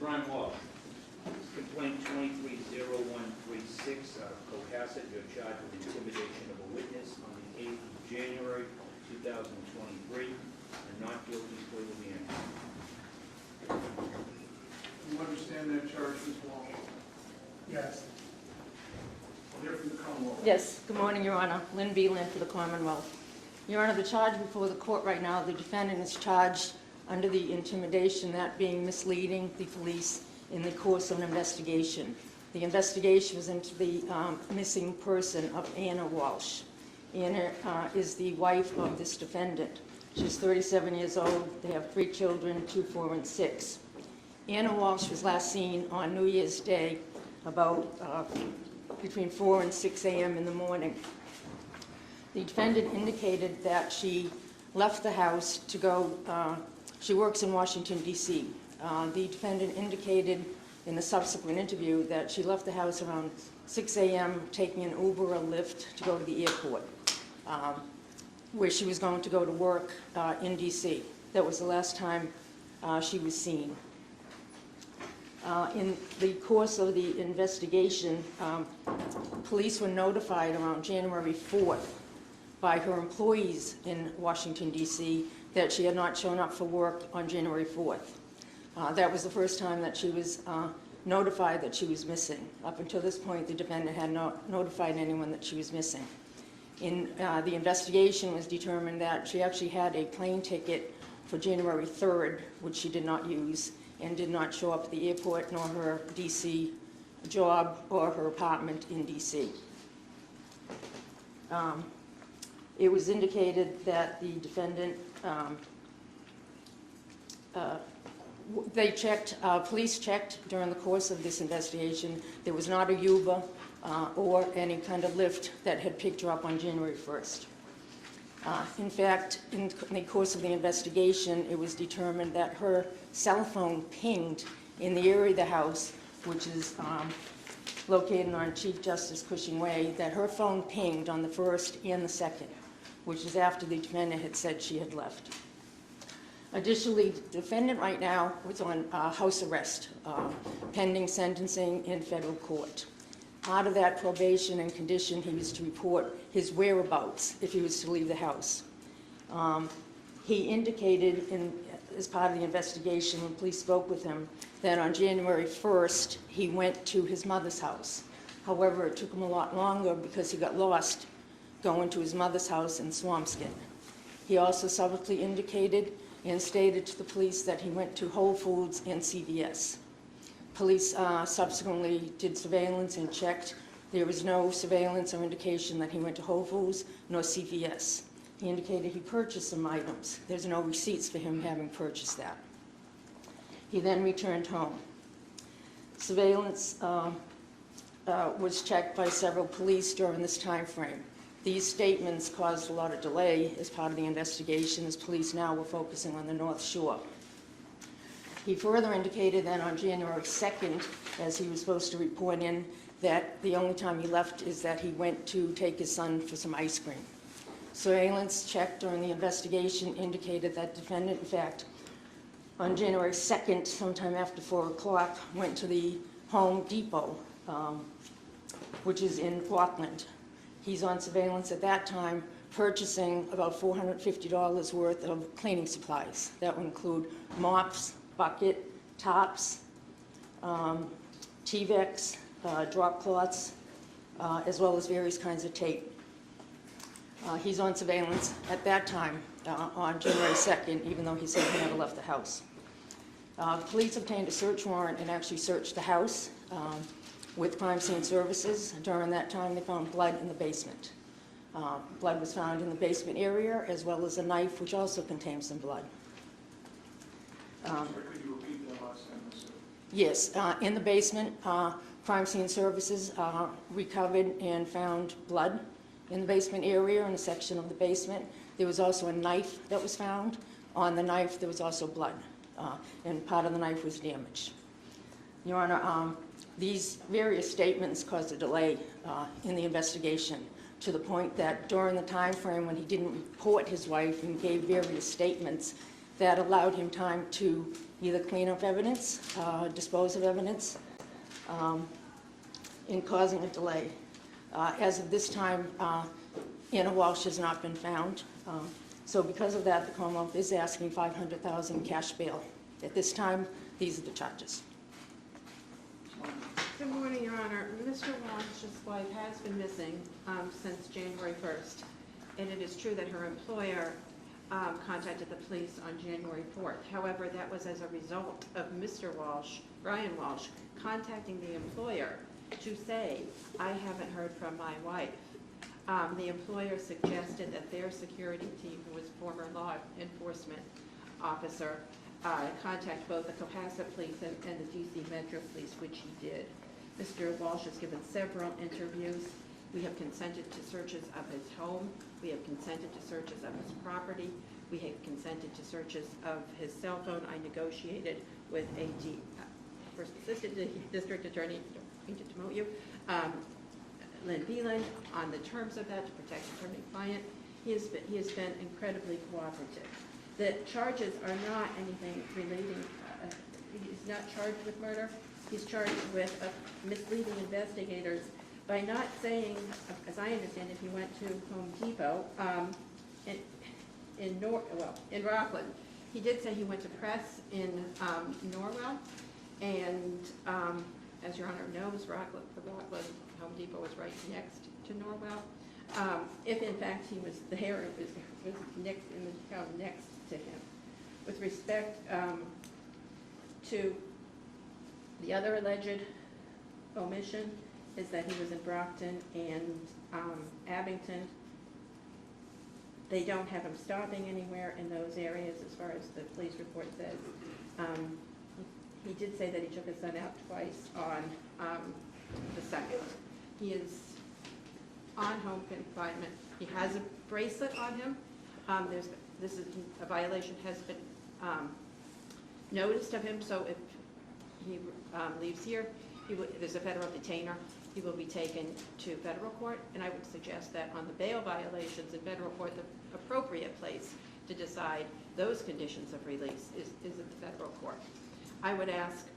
Brian Walsh. Complaint 230136 out of Cohasset. You're charged with intimidation of a witness on the 8th of January 2023. And not guilty plea will be entered. You understand that charge, Ms. Walsh? Yes. We'll hear from the Commonwealth. Yes, good morning, Your Honor. Lynn Beeland for the Commonwealth. Your Honor, the charge before the court right now, the defendant is charged under the intimidation, that being misleading the police in the course of an investigation. The investigation was into the missing person of Anna Walsh. Anna is the wife of this defendant. She's 37 years old. They have 3 children, 2, 4, and 6. Anna Walsh was last seen on New Year's Day about between 4 and 6 a.m. in the morning. The defendant indicated that she left the house to go, she works in Washington, D.C. The defendant indicated in a subsequent interview that she left the house around 6 a.m. taking an Uber or Lyft to go to the airport, where she was going to go to work in D.C. That was the last time she was seen. In the course of the investigation, police were notified around January 4th by her employees in Washington, D.C. that she had not shown up for work on January 4th. That was the first time that she was notified that she was missing. Up until this point, the defendant had not notified anyone that she was missing. In the investigation, it was determined that she actually had a plane ticket for January 3rd, which she did not use, and did not show up at the airport, nor her D.C. job or her apartment in D.C. It was indicated that the defendant, police checked during the course of this investigation. There was not a Uber or any kind of Lyft that had picked her up on January 1st. In fact, in the course of the investigation, it was determined that her cell phone pinged in the area of the house, which is located on Chief Justice Cushing Way, that her phone pinged on the 1st and the 2nd, which is after the defendant had said she had left. Additionally, the defendant right now was on house arrest, pending sentencing in federal court. Part of that probation and condition, he was to report his whereabouts if he was to leave the house. He indicated as part of the investigation, when police spoke with him, that on January 1st, he went to his mother's house. However, it took him a lot longer because he got lost going to his mother's house in Swampscott. He also subtly indicated and stated to the police that he went to Whole Foods and CVS. Police subsequently did surveillance and checked. There was no surveillance or indication that he went to Whole Foods nor CVS. He indicated he purchased some items. There's no receipts for him having purchased that. He then returned home. Surveillance was checked by several police during this time frame. These statements caused a lot of delay as part of the investigation, as police now were focusing on the North Shore. He further indicated that on January 2nd, as he was supposed to report in, that the only time he left is that he went to take his son for some ice cream. Surveillance checked during the investigation indicated that the defendant, in fact, on January 2nd, sometime after 4 o'clock, went to the Home Depot, which is in Auckland. He's on surveillance at that time, purchasing about $450 worth of cleaning supplies. That would include mops, bucket, tops, T-Vex, drop cloths, as well as various kinds of tape. He's on surveillance at that time on January 2nd, even though he said he never left the house. Police obtained a search warrant and actually searched the house with crime scene services. During that time, they found blood in the basement. Blood was found in the basement area, as well as a knife, which also contained some blood. Sorry, could you repeat that last sentence? Yes, in the basement, crime scene services recovered and found blood in the basement area, in a section of the basement. There was also a knife that was found. On the knife, there was also blood, and part of the knife was damaged. Your Honor, these various statements caused a delay in the investigation, to the point that during the time frame when he didn't report his wife and gave various statements, that allowed him time to either clean up evidence, dispose of evidence, in causing a delay. As of this time, Anna Walsh has not been found. So because of that, the Commonwealth is asking $500,000 cash bail. At this time, these are the charges. Good morning, Your Honor. Mr. Walsh's wife has been missing since January 1st, and it is true that her employer contacted the police on January 4th. However, that was as a result of Mr. Walsh, Brian Walsh, contacting the employer to say, I haven't heard from my wife. The employer suggested that their security team, who was former law enforcement officer, contact both the Cohasset Police and the DC Metro Police, which he did. Mr. Walsh has given several interviews. We have consented to searches of his home. We have consented to searches of his property. We have consented to searches of his cell phone. I negotiated with First Assistant District Attorney, I don't mean to demote you, Lynn Beelan, on the terms of that to protect attorney-client. He has been incredibly cooperative. The charges are not anything relating, he's not charged with murder. He's charged with misleading investigators by not saying, as I understand it, he went to Home Depot in Rockland. He did say he went to Press in Norwell, and as Your Honor knows, Rockland Home Depot was right next to Norwell. If in fact he was there, it was next in the town next to him. With respect to the other alleged omission, is that he was in Brockton and Abington. They don't have him stopping anywhere in those areas as far as the police report says. He did say that he took his son out twice on the 2nd. He is on home confinement. He has a bracelet on him. This is a violation has been noticed of him, so if he leaves here, there's a federal detainer. He will be taken to federal court, and I would suggest that on the bail violations in federal court, the appropriate place to decide those conditions of release is at the federal court. I would ask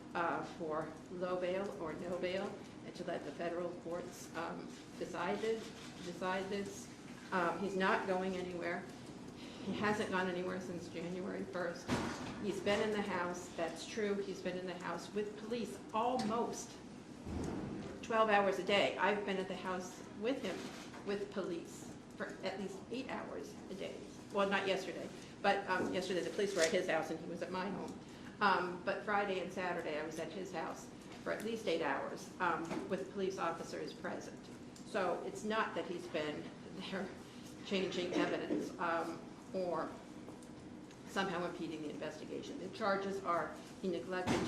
for low bail or no bail, and to let the federal courts decide this. He's not going anywhere. He hasn't gone anywhere since January 1st. He's been in the house, that's true. He's been in the house with police almost 12 hours a day. I've been at the house with him, with police, for at least 8 hours a day. Well, not yesterday, but yesterday the police were at his house and he was at my home. But Friday and Saturday I was at his house for at least 8 hours with police officers present. So it's not that he's been there changing evidence or somehow impeding the investigation. The charges are he neglected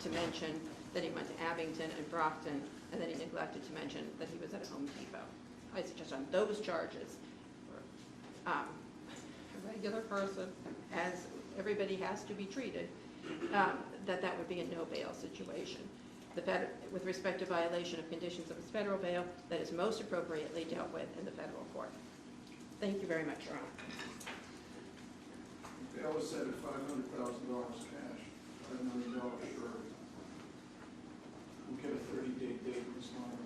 to mention that he went to Abington and Brockton, and then he neglected to mention that he was at Home Depot. I suggest on those charges, for a regular person, as everybody has to be treated, that would be a no bail situation. With respect to violation of conditions of his federal bail, that is most appropriately dealt with in the federal court. Thank you very much, Your Honor. Bail was set at $500,000 cash, $5 million sure. We'll get a 30-day date in this line.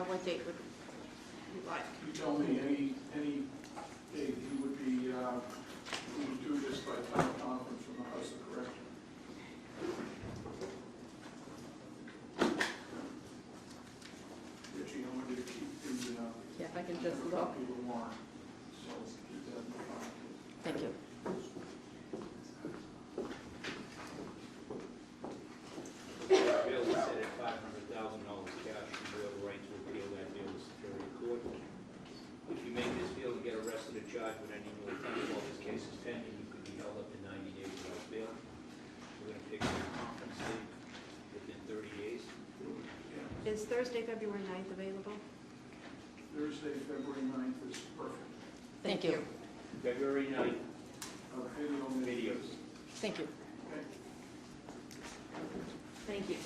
What date would you like? You tell me any date he would be, he would do this by time of conference from the House of Correction. Richie, I want you to keep the, Yeah, if I can just look. copy of the warrant. So let's keep that in the file. Thank you. Bail is set at $500,000 cash, and you have a right to appeal that bail to Superior Court. If you make this bail and get arrested or charged with any more offense while this case is pending, you could be held up to 90 days without bail. We're going to pick a conference date within 30 days. Yeah. Is Thursday, February 9th available? Thursday, February 9th is perfect. Thank you. February 9th, Video. videos. Thank you. Okay. Thank you.